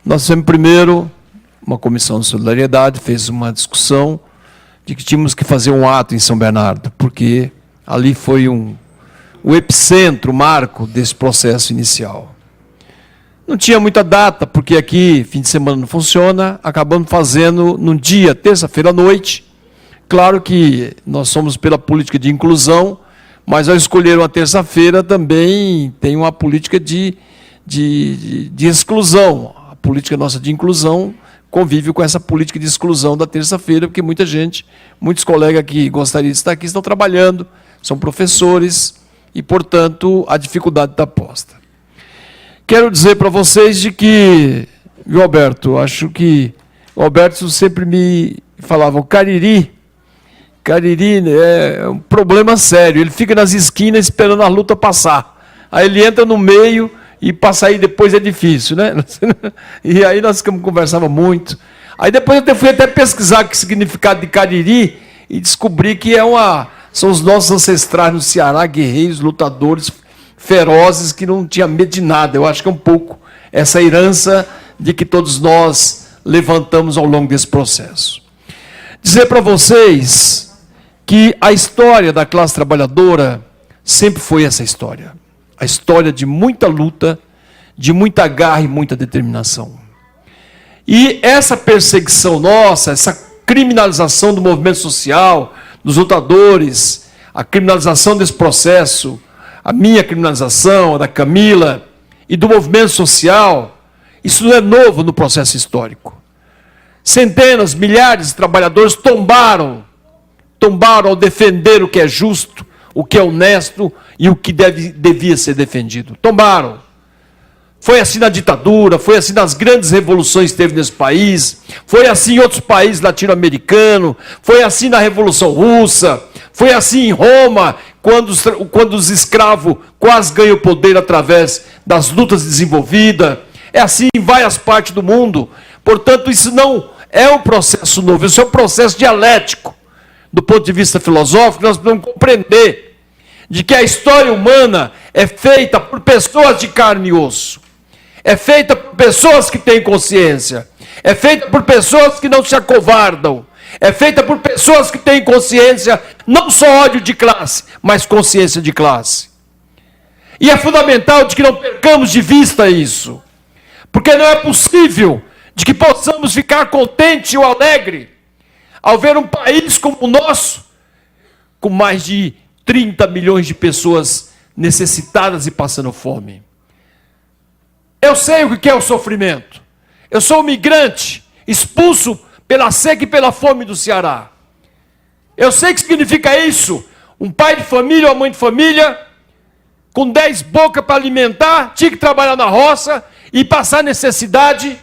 Nós fizemos primeiro uma comissão de solidariedade, fez uma discussão de que tínhamos que fazer um ato em São Bernardo, porque ali foi o epicentro, o marco desse processo inicial. Não tinha muita data, porque aqui fim de semana não funciona, acabamos fazendo num dia, terça-feira à noite. Claro que nós somos pela política de inclusão, mas ao escolher uma terça-feira também tem uma política de exclusão. A política nossa de inclusão convive com essa política de exclusão da terça-feira, porque muita gente, muitos colegas que gostariam de estar aqui estão trabalhando, são professores e, portanto, a dificuldade está posta. Quero dizer para vocês de que, viu, Alberto, acho que o Alberto sempre me falava, o Cariri é um problema sério, ele fica nas esquinas esperando a luta passar. Aí ele entra no meio e para sair depois é difícil, né? E aí nós conversávamos muito. Aí depois eu fui até pesquisar o significado de Cariri e descobri que são os nossos ancestrais no Ceará, guerreiros, lutadores, ferozes, que não tinham medo de nada. Eu acho que é um pouco essa herança de que todos nós levantamos ao longo desse processo. Dizer para vocês que a história da classe trabalhadora sempre foi essa história. A história de muita luta, de muita garra e muita determinação. E essa perseguição nossa, essa criminalização do movimento social, dos lutadores, a criminalização desse processo, a minha criminalização, a da Camila, e do movimento social, isso não é novo no processo histórico. Centenas, milhares de trabalhadores tombaram ao defender o que é justo, o que é honesto e o que devia ser defendido. Tombaram. Foi assim na ditadura, foi assim nas grandes revoluções que teve nesse país, foi assim em outros países latino-americanos, foi assim na Revolução Russa, foi assim em Roma, quando os escravos quase ganham o poder através das lutas desenvolvidas. É assim em várias partes do mundo. Portanto, isso não é um processo novo, isso é um processo dialético. Do ponto de vista filosófico, nós precisamos compreender de que a história humana é feita por pessoas de carne e osso. É feita por pessoas que têm consciência. É feita por pessoas que não se acovardam. É feita por pessoas que têm consciência, não só ódio de classe, mas consciência de classe. E é fundamental de que não percamos de vista isso. Porque não é possível de que possamos ficar contentes ou alegres ao ver um país como o nosso, com mais de 30 milhões de pessoas necessitadas e passando fome. Eu sei o que é o sofrimento. Eu sou um migrante, expulso pela seca e pela fome do Ceará. Eu sei o que significa isso. Um pai de família ou uma mãe de família, com 10 bocas para alimentar, tinha que trabalhar na roça e passar necessidade,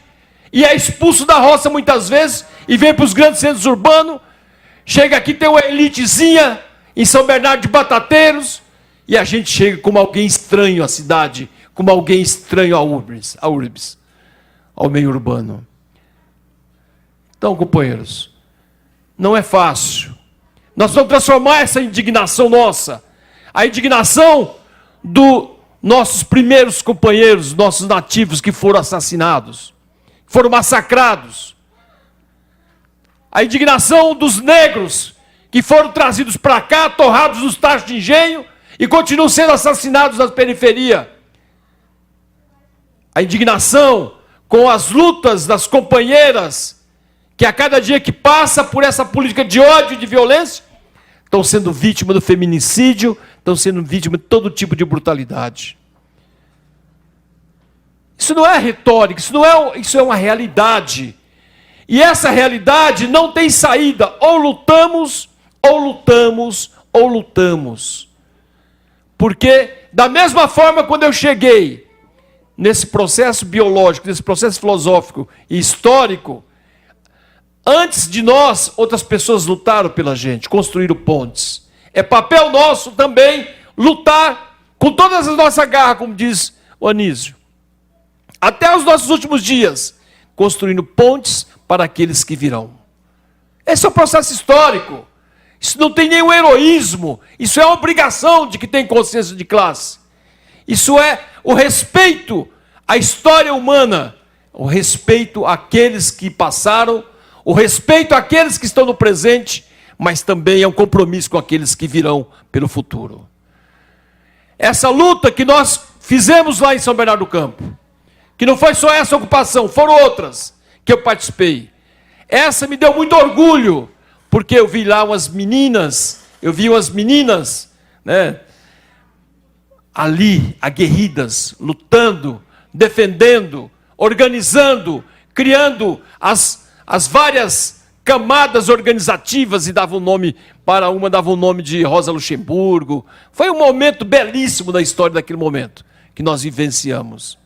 e é expulso da roça muitas vezes, e vem para os grandes centros urbanos, chega aqui, tem uma elitezinha em São Bernardo de Batateiros, e a gente chega como alguém estranho à cidade, como alguém estranho à urbis, ao meio urbano. Então, companheiros, não é fácil. Nós vamos transformar essa indignação nossa, a indignação dos nossos primeiros companheiros, nossos nativos que foram assassinados, foram massacrados. A indignação dos negros que foram trazidos para cá, torrados nos tachos de engenho e continuam sendo assassinados na periferia. A indignação com as lutas das companheiras que a cada dia que passa por essa política de ódio e de violência estão sendo vítimas do feminicídio, estão sendo vítimas de todo tipo de brutalidade. Isso não é retórica, isso é uma realidade. E essa realidade não tem saída. Ou lutamos, ou lutamos, ou lutamos. Porque, da mesma forma, quando eu cheguei nesse processo biológico, nesse processo filosófico e histórico, antes de nós, outras pessoas lutaram pela gente, construíram pontes. É papel nosso também lutar com todas as nossas garras, como diz o Anísio. Até os nossos últimos dias, construindo pontes para aqueles que virão. Esse é o processo histórico. Isso não tem nenhum heroísmo. Isso é a obrigação de que tem consciência de classe. Isso é o respeito à história humana, o respeito àqueles que passaram, o respeito àqueles que estão no presente, mas também é um compromisso com aqueles que virão pelo futuro. Essa luta que nós fizemos lá em São Bernardo do Campo, que não foi só essa ocupação, foram outras que eu participei. Essa me deu muito orgulho, porque eu vi lá umas meninas, né, ali, aguerridas, lutando, defendendo, organizando, criando as várias camadas organizativas, e dava um nome, para uma dava o nome de Rosa Luxemburgo. Foi um momento belíssimo da história daquele momento, que nós vivenciamos.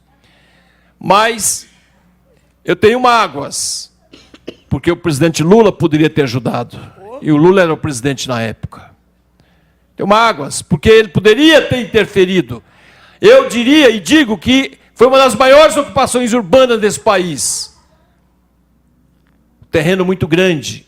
Mas eu tenho mágoas, porque o presidente Lula poderia ter ajudado, e o Lula era o presidente na época. Tenho mágoas, porque ele poderia ter interferido. Eu diria e digo que foi uma das maiores ocupações urbanas desse país. Terreno muito grande,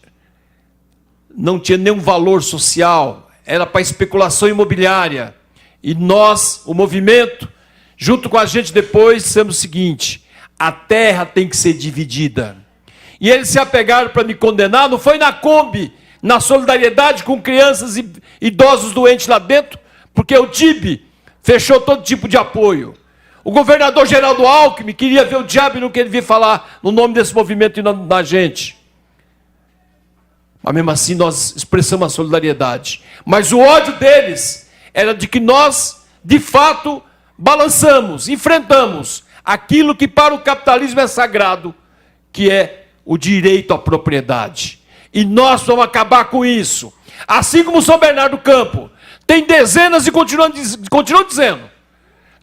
não tinha nenhum valor social, era para especulação imobiliária. E nós, o movimento, junto com a gente depois, dissemos o seguinte: a terra tem que ser dividida. E eles se apegaram para me condenar, não foi na Kombi, na solidariedade com crianças e idosos doentes lá dentro, porque o DIB fechou todo tipo de apoio. O governador Geraldo Alckmin queria ver o diabo e não queria vir falar no nome desse movimento e da gente. Mas mesmo assim nós expressamos a solidariedade. Mas o ódio deles era de que nós, de fato, balançamos, enfrentamos aquilo que para o capitalismo é sagrado, que é o direito à propriedade. E nós vamos acabar com isso. Assim como São Bernardo do Campo tem dezenas, e continuam dizendo,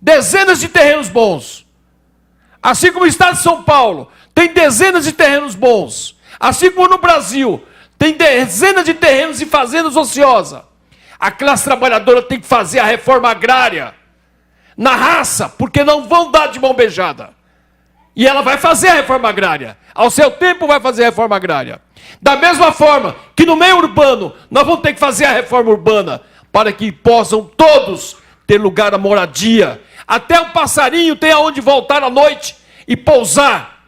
dezenas de terrenos bons. Assim como o estado de São Paulo tem dezenas de terrenos bons. Assim como no Brasil tem dezenas de terrenos e fazendas ociosas. A classe trabalhadora tem que fazer a reforma agrária na raça, porque não vão dar de mão beijada. E ela vai fazer a reforma agrária. Ao seu tempo vai fazer a reforma agrária. Da mesma forma que no meio urbano nós vamos ter que fazer a reforma urbana para que possam todos ter lugar à moradia. Até o passarinho tem aonde voltar à noite e pousar.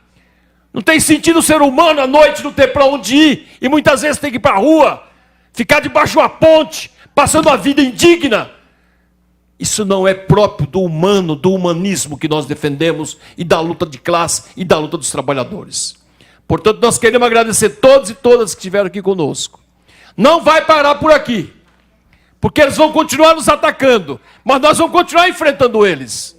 Não tem sentido o ser humano à noite não ter para onde ir, e muitas vezes tem que ir para a rua, ficar debaixo de uma ponte, passando a vida indigna. Isso não é próprio do humano, do humanismo que nós defendemos, e da luta de classe e da luta dos trabalhadores. Portanto, nós queremos agradecer todos e todas que estiveram aqui conosco. Não vai parar por aqui, porque eles vão continuar nos atacando, mas nós vamos continuar enfrentando eles.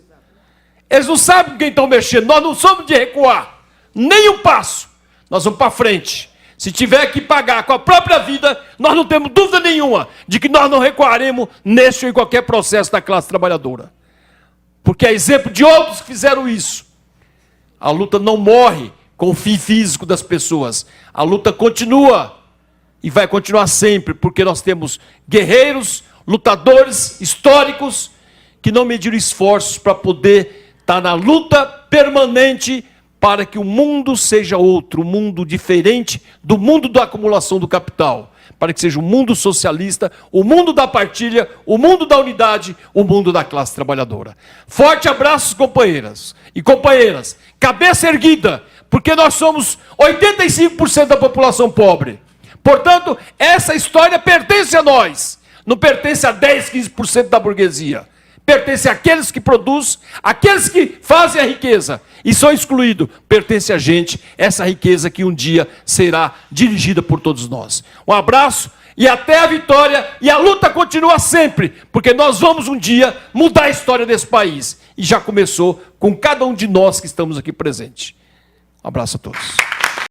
Eles não sabem com quem estão mexendo, nós não somos de recuar, nem um passo, nós vamos para frente. Se tiver que pagar com a própria vida, nós não temos dúvida nenhuma de que nós não recuaremos neste ou em qualquer processo da classe trabalhadora. Porque é exemplo de outros que fizeram isso. A luta não morre com o fim físico das pessoas. A luta continua e vai continuar sempre, porque nós temos guerreiros, lutadores históricos que não mediram esforços para poder estar na luta permanente para que o mundo seja outro, um mundo diferente do mundo da acumulação do capital, para que seja o mundo socialista, o mundo da partilha, o mundo da unidade, o mundo da classe trabalhadora. Forte abraço, companheiras e companheiras, cabeça erguida, porque nós somos 85% da população pobre. Portanto, essa história pertence a nós, não pertence a 10, 15% da burguesia. Pertence àqueles que produzem, àqueles que fazem a riqueza e são excluídos. Pertence a gente, essa riqueza que um dia será dirigida por todos nós. Um abraço e até a vitória, e a luta continua sempre, porque nós vamos um dia mudar a história desse país. E já começou com cada um de nós que estamos aqui presentes. Um abraço a todos.